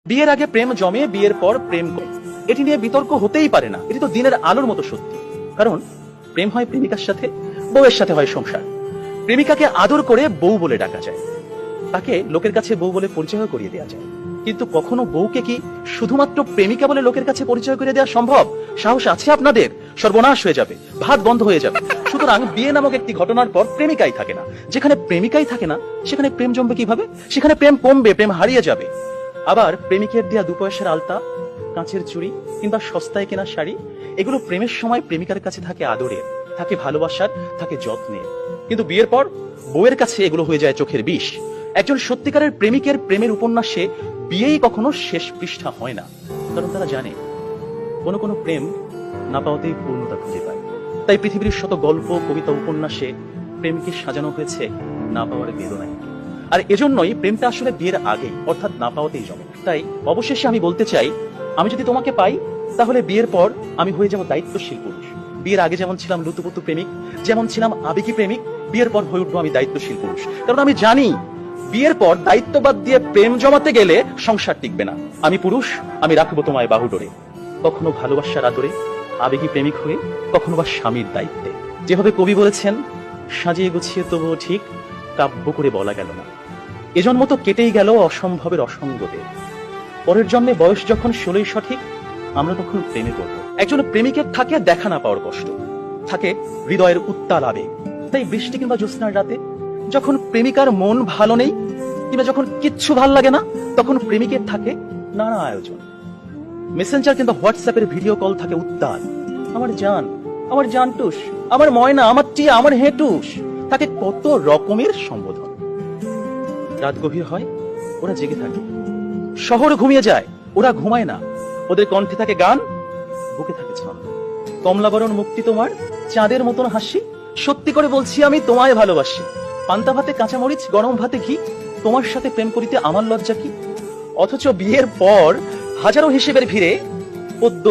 বিয়ের আগে প্রেম জমে, বিয়ের পর প্রেম কমে, এটি নিয়ে বিতর্ক হতেই পারে না। এটি তো দিনের আলোর মতো সত্যি। কারণ প্রেম হয় প্রেমিকার সাথে, বউয়ের সাথে হয় সংসার। প্রেমিকাকে আদর করে বউ বলে ডাকা যায়, তাকে লোকের কাছে বউ বলে পরিচয় করিয়ে দেওয়া যায়। কিন্তু কখনো বউকে কি শুধুমাত্র প্রেমিকা বলে লোকের কাছে পরিচয় করে দেওয়া সম্ভব? সাহস আছে আপনাদের? সর্বনাশ হয়ে যাবে, ভাত বন্ধ হয়ে যাবে। সুতরাং বিয়ে নামক একটি ঘটনার পর প্রেমিকাই থাকে না। যেখানে প্রেমিকাই থাকে না, সেখানে প্রেম জমবে কিভাবে? সেখানে প্রেম কমবে, প্রেম হারিয়ে যাবে। আবার প্রেমিকের দেয়া 2 পয়সার আলতা, কাঁচের চুড়ি কিংবা সস্তায় কেনা শাড়ি, এগুলো প্রেমের সময় প্রেমিকার কাছে থাকে আদরের, থাকে ভালোবাসার, থাকে যত্নের। কিন্তু বিয়ের পর বউয়ের কাছে এগুলো হয়ে যায় চোখের বিষ। একজন সত্যিকারের প্রেমিকের প্রেমের উপন্যাসে বিয়েই কখনো শেষ পৃষ্ঠা হয় না। কারণ তারা জানে কোনো কোনো প্রেম না পাওয়াতেই পূর্ণতা খুঁজে পায়। তাই পৃথিবীর শত গল্প, কবিতা, উপন্যাসে প্রেমকে সাজানো হয়েছে না পাওয়ার বেদনায়। আর এজন্যই প্রেমটা আসলে বিয়ের আগেই, অর্থাৎ না পাওয়াতেই জমে। তাই অবশেষে আমি বলতে চাই, আমি যদি তোমাকে পাই তাহলে বিয়ের পর আমি হয়ে যাব দায়িত্বশীল পুরুষ। বিয়ের আগে যেমন ছিলাম লুতুপুতু প্রেমিক, যেমন ছিলাম আবেগী প্রেমিক, বিয়ের পর হয়ে উঠবো আমি দায়িত্বশীল পুরুষ। কারণ আমি জানি বিয়ের পর দায়িত্ববাদ দিয়ে প্রেম জমাতে গেলে সংসার টিকবে না। আমি পুরুষ, আমি রাখবো তোমায় বাহুডোরে, কখনো ভালোবাসার আদরে, আবেগী প্রেমিক হয়ে, কখনো বা স্বামীর দায়িত্বে। যেভাবে কবি বলেছেন, সাজিয়ে গুছিয়ে তবুও ঠিক কাব্য করে বলা গেল না। এজন্ম তো কেটেই গেল অসম্ভবের অসঙ্গতে। পরের জন্মে বয়স যখন 16ই সঠিক, আমরা তখন প্রেমে পড়ব। একজন প্রেমিকের থাকে দেখা না পাওয়ার কষ্ট, থাকে হৃদয়ের উত্তাল আবেগ। তাই বৃষ্টি কিংবা জ্যোৎস্নার রাতে যখন প্রেমিকার মন ভালো নেই কিংবা যখন কিচ্ছু ভাল লাগে না, তখন প্রেমিকের থাকে নানা আয়োজন। মেসেঞ্জার কিংবা হোয়াটসঅ্যাপের ভিডিও কল থাকে উত্তাল। আমার জান, আমার জানটুস, আমার ময়না, আমার টিয়া, আমার হেটুস, তাকে কত রকমের সম্বোধন। রাত গভীর হয়, ওরা জেগে থাকে। শহর ঘুমিয়ে যায়, ওরা ঘুমায় না। ওদের কণ্ঠে থাকে গান, বুকে থাকে ছন্দ। কমলাবরণ মুক্তি তোমার, চাঁদের মতন হাসি, সত্যি করে বলছি আমি তোমায় ভালোবাসি। পান্তা ভাতে কাঁচামরিচ, গরম ভাতে ঘি, তোমার সাথে প্রেম করিতে আমার লজ্জা কি? অথচ বিয়ের পর হাজারো হিসেবের ভিড়ে পদ্ম